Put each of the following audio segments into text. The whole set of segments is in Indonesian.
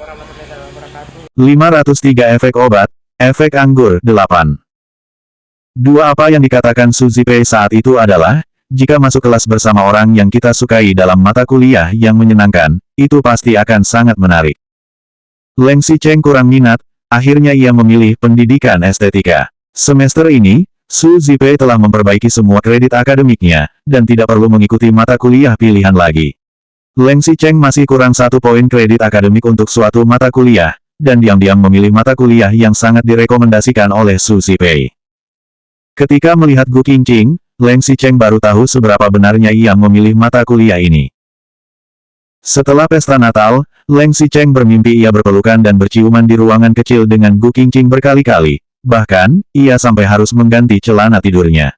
warahmatullahi wabarakatuh. 503 efek obat, efek anggur 8. Dua apa yang dikatakan Su Zipei saat itu adalah, jika masuk kelas bersama orang yang kita sukai dalam mata kuliah yang menyenangkan, itu pasti akan sangat menarik. Leng Xicheng kurang minat, akhirnya ia memilih pendidikan estetika. Semester ini, Su Zipei telah memperbaiki semua kredit akademiknya, dan tidak perlu mengikuti mata kuliah pilihan lagi. Leng Xicheng masih kurang 1 poin kredit akademik untuk suatu mata kuliah, dan diam-diam memilih mata kuliah yang sangat direkomendasikan oleh Su Zipei. Ketika melihat Gu Qingqing, Leng Xicheng baru tahu seberapa benarnya ia memilih mata kuliah ini. Setelah pesta Natal, Leng Xicheng bermimpi ia berpelukan dan berciuman di ruangan kecil dengan Gu Qingqing berkali-kali, bahkan, ia sampai harus mengganti celana tidurnya.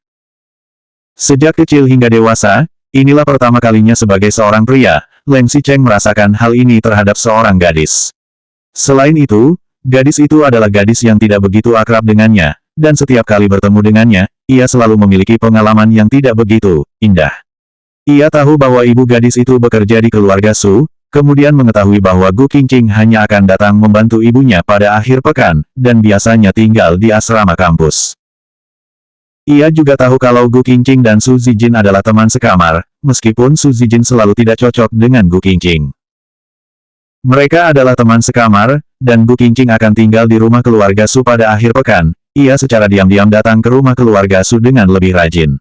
Sejak kecil hingga dewasa, inilah pertama kalinya sebagai seorang pria, Leng Xicheng merasakan hal ini terhadap seorang gadis. Selain itu, gadis itu adalah gadis yang tidak begitu akrab dengannya, dan setiap kali bertemu dengannya, ia selalu memiliki pengalaman yang tidak begitu indah. Ia tahu bahwa ibu gadis itu bekerja di keluarga Su, kemudian mengetahui bahwa Gu Qingqing hanya akan datang membantu ibunya pada akhir pekan, dan biasanya tinggal di asrama kampus. Ia juga tahu kalau Gu Qingqing dan Su Zijin adalah teman sekamar, meskipun Su Zijin selalu tidak cocok dengan Gu Qingqing. Mereka adalah teman sekamar, dan Gu Qingqing akan tinggal di rumah keluarga Su pada akhir pekan. Ia secara diam-diam datang ke rumah keluarga Su dengan lebih rajin.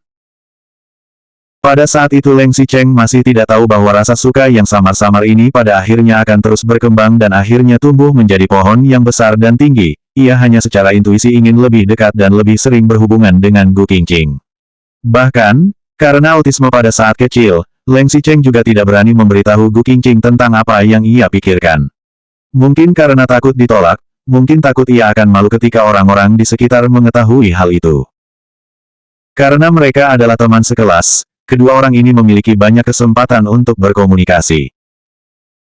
Pada saat itu Leng Xicheng masih tidak tahu bahwa rasa suka yang samar-samar ini pada akhirnya akan terus berkembang dan akhirnya tumbuh menjadi pohon yang besar dan tinggi. Ia hanya secara intuisi ingin lebih dekat dan lebih sering berhubungan dengan Gu Qingqing. Bahkan, karena autisme pada saat kecil, Leng Xicheng juga tidak berani memberitahu Gu Qingqing tentang apa yang ia pikirkan. Mungkin karena takut ditolak, mungkin takut ia akan malu ketika orang-orang di sekitar mengetahui hal itu. Karena mereka adalah teman sekelas, kedua orang ini memiliki banyak kesempatan untuk berkomunikasi.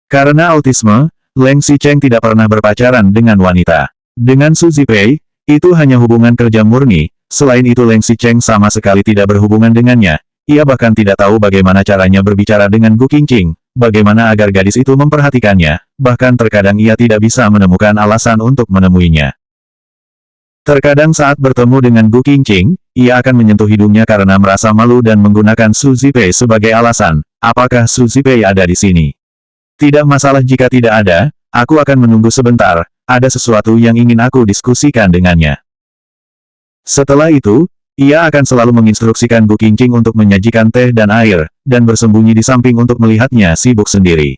Karena autisme, Leng Xicheng tidak pernah berpacaran dengan wanita. Dengan Su Zipei, itu hanya hubungan kerja murni, selain itu Leng Xicheng sama sekali tidak berhubungan dengannya. Ia bahkan tidak tahu bagaimana caranya berbicara dengan Gu Qingqing, bagaimana agar gadis itu memperhatikannya, bahkan terkadang ia tidak bisa menemukan alasan untuk menemuinya. Terkadang saat bertemu dengan Gu Qingqing, ia akan menyentuh hidungnya karena merasa malu dan menggunakan Su Zipei sebagai alasan. Apakah Su Zipei ada di sini? Tidak masalah jika tidak ada, aku akan menunggu sebentar, ada sesuatu yang ingin aku diskusikan dengannya. Setelah itu, ia akan selalu menginstruksikan Gu Qingqing untuk menyajikan teh dan air, dan bersembunyi di samping untuk melihatnya sibuk sendiri.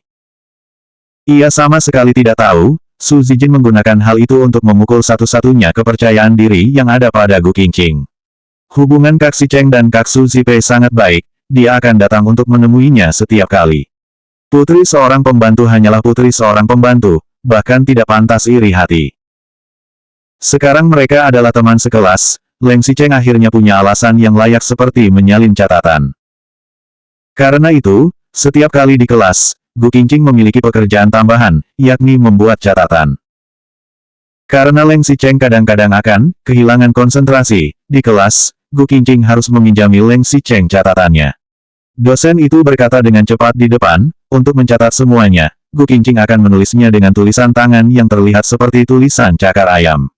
Ia sama sekali tidak tahu, Su Zijin menggunakan hal itu untuk memukul satu-satunya kepercayaan diri yang ada pada Gu Qingqing. Hubungan Kak Xicheng dan Kak Su Zipei sangat baik, dia akan datang untuk menemuinya setiap kali. Putri seorang pembantu hanyalah putri seorang pembantu, bahkan tidak pantas iri hati. Sekarang mereka adalah teman sekelas, Leng Xicheng akhirnya punya alasan yang layak seperti menyalin catatan. Karena itu, setiap kali di kelas, Gu Qingqing memiliki pekerjaan tambahan, yakni membuat catatan. Karena Leng Xicheng kadang-kadang akan kehilangan konsentrasi di kelas, Gu Qingqing harus meminjami Leng Xicheng catatannya. Dosen itu berkata dengan cepat di depan, untuk mencatat semuanya, Gu Qingqing akan menulisnya dengan tulisan tangan yang terlihat seperti tulisan cakar ayam.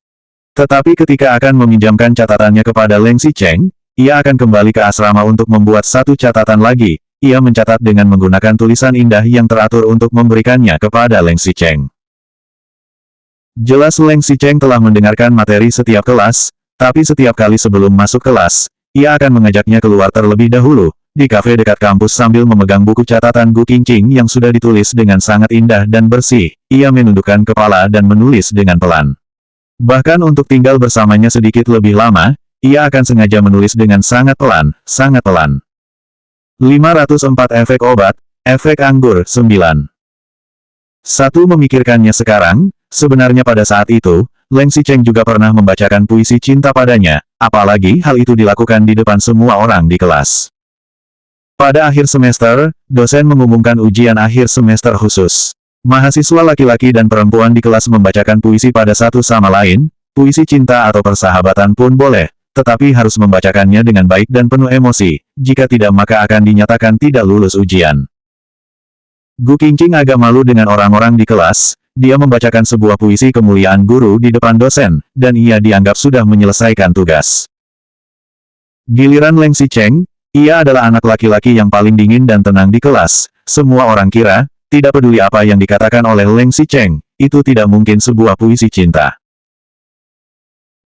Tetapi ketika akan meminjamkan catatannya kepada Leng Xicheng, ia akan kembali ke asrama untuk membuat satu catatan lagi. Ia mencatat dengan menggunakan tulisan indah yang teratur untuk memberikannya kepada Leng Xicheng. Jelas Leng Xicheng telah mendengarkan materi setiap kelas, tapi setiap kali sebelum masuk kelas, ia akan mengajaknya keluar terlebih dahulu, di kafe dekat kampus sambil memegang buku catatan Gu Qingqing yang sudah ditulis dengan sangat indah dan bersih. Ia menundukkan kepala dan menulis dengan pelan. Bahkan untuk tinggal bersamanya sedikit lebih lama, ia akan sengaja menulis dengan sangat pelan, sangat pelan. 504 efek obat, efek anggur 9. Satu memikirkannya sekarang, sebenarnya pada saat itu, Leng Xicheng juga pernah membacakan puisi cinta padanya, apalagi hal itu dilakukan di depan semua orang di kelas. Pada akhir semester, dosen mengumumkan ujian akhir semester khusus. Mahasiswa laki-laki dan perempuan di kelas membacakan puisi pada satu sama lain, puisi cinta atau persahabatan pun boleh, tetapi harus membacakannya dengan baik dan penuh emosi, jika tidak maka akan dinyatakan tidak lulus ujian. Gu Qingqing agak malu dengan orang-orang di kelas, dia membacakan sebuah puisi kemuliaan guru di depan dosen, dan ia dianggap sudah menyelesaikan tugas. Giliran Leng Xicheng, ia adalah anak laki-laki yang paling dingin dan tenang di kelas. Semua orang kira, tidak peduli apa yang dikatakan oleh Leng Xicheng, itu tidak mungkin sebuah puisi cinta.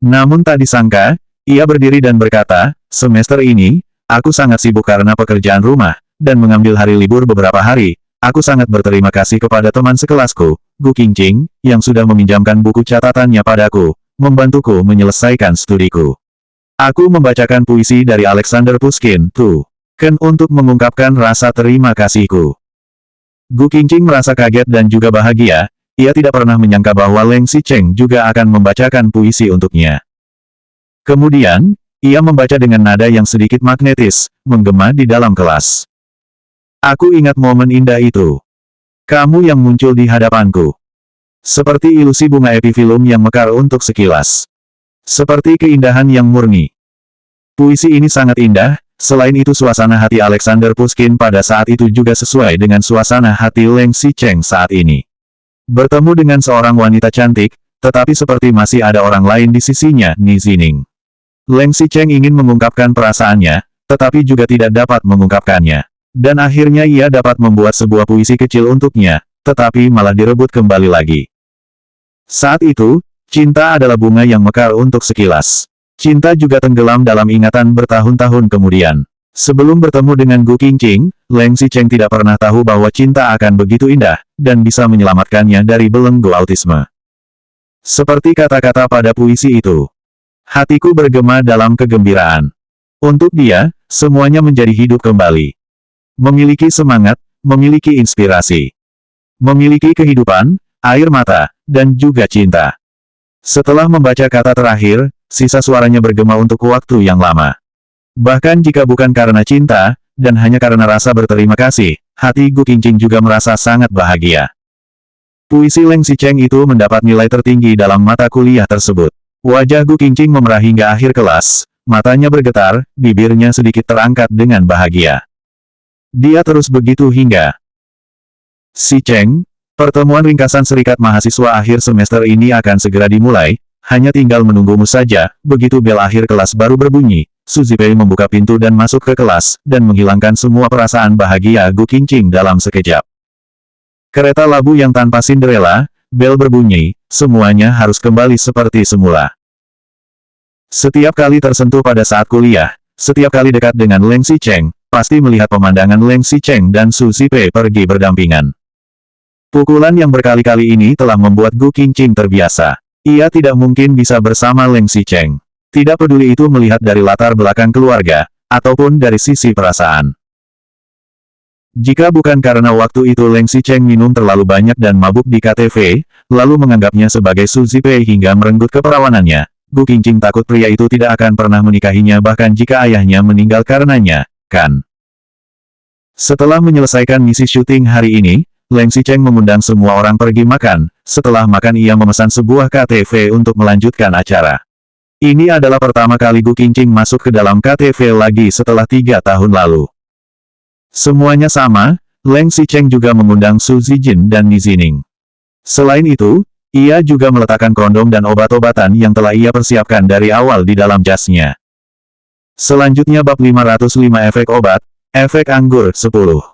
Namun tak disangka, ia berdiri dan berkata, semester ini, aku sangat sibuk karena pekerjaan rumah, dan mengambil hari libur beberapa hari. Aku sangat berterima kasih kepada teman sekelasku, Gu Qingqing, yang sudah meminjamkan buku catatannya padaku, membantuku menyelesaikan studiku. Aku membacakan puisi dari Alexander Pushkin, Ken untuk mengungkapkan rasa terima kasihku. Gu Qingqing merasa kaget dan juga bahagia, ia tidak pernah menyangka bahwa Leng Xicheng juga akan membacakan puisi untuknya. Kemudian, ia membaca dengan nada yang sedikit magnetis, menggema di dalam kelas. Aku ingat momen indah itu. Kamu yang muncul di hadapanku. Seperti ilusi bunga epifilum yang mekar untuk sekilas. Seperti keindahan yang murni. Puisi ini sangat indah, selain itu suasana hati Alexander Pushkin pada saat itu juga sesuai dengan suasana hati Leng Xicheng saat ini. Bertemu dengan seorang wanita cantik, tetapi seperti masih ada orang lain di sisinya, Ni Zining. Leng Xicheng ingin mengungkapkan perasaannya, tetapi juga tidak dapat mengungkapkannya. Dan akhirnya ia dapat membuat sebuah puisi kecil untuknya, tetapi malah direbut kembali lagi. Saat itu, cinta adalah bunga yang mekar untuk sekilas. Cinta juga tenggelam dalam ingatan bertahun-tahun kemudian. Sebelum bertemu dengan Gu Qingqing, Leng Xicheng tidak pernah tahu bahwa cinta akan begitu indah, dan bisa menyelamatkannya dari belenggu autisme. Seperti kata-kata pada puisi itu. Hatiku bergema dalam kegembiraan. Untuk dia, semuanya menjadi hidup kembali. Memiliki semangat, memiliki inspirasi. Memiliki kehidupan, air mata, dan juga cinta. Setelah membaca kata terakhir, sisa suaranya bergema untuk waktu yang lama. Bahkan jika bukan karena cinta, dan hanya karena rasa berterima kasih, hati Gu Qingqing juga merasa sangat bahagia. Puisi Leng Xicheng itu mendapat nilai tertinggi dalam mata kuliah tersebut. Wajah Gu Qingqing memerah hingga akhir kelas, matanya bergetar, bibirnya sedikit terangkat dengan bahagia. Dia terus begitu hingga Xicheng, pertemuan ringkasan serikat mahasiswa akhir semester ini akan segera dimulai, hanya tinggal menunggumu saja. Begitu bel akhir kelas baru berbunyi, Su Zipei membuka pintu dan masuk ke kelas, dan menghilangkan semua perasaan bahagia Gu Qingqing dalam sekejap. Kereta labu yang tanpa Cinderella, bel berbunyi, semuanya harus kembali seperti semula. Setiap kali tersentuh pada saat kuliah, setiap kali dekat dengan Leng Xicheng, pasti melihat pemandangan Leng Xicheng dan Su Zipei pergi berdampingan. Pukulan yang berkali-kali ini telah membuat Gu Qingqing terbiasa. Ia tidak mungkin bisa bersama Leng Xicheng. Tidak peduli itu melihat dari latar belakang keluarga, ataupun dari sisi perasaan. Jika bukan karena waktu itu Leng Xicheng minum terlalu banyak dan mabuk di KTV, lalu menganggapnya sebagai Su Zipei hingga merenggut keperawanannya, Gu Qingqing takut pria itu tidak akan pernah menikahinya bahkan jika ayahnya meninggal karenanya, kan? Setelah menyelesaikan misi syuting hari ini, Leng Xicheng mengundang semua orang pergi makan. Setelah makan ia memesan sebuah KTV untuk melanjutkan acara. Ini adalah pertama kali Gu Qingqing masuk ke dalam KTV lagi setelah 3 tahun lalu. Semuanya sama, Leng Xicheng juga mengundang Su Zijin dan Ni Zining. Selain itu, ia juga meletakkan kondom dan obat-obatan yang telah ia persiapkan dari awal di dalam jasnya. Selanjutnya bab 505 efek obat, efek anggur 10.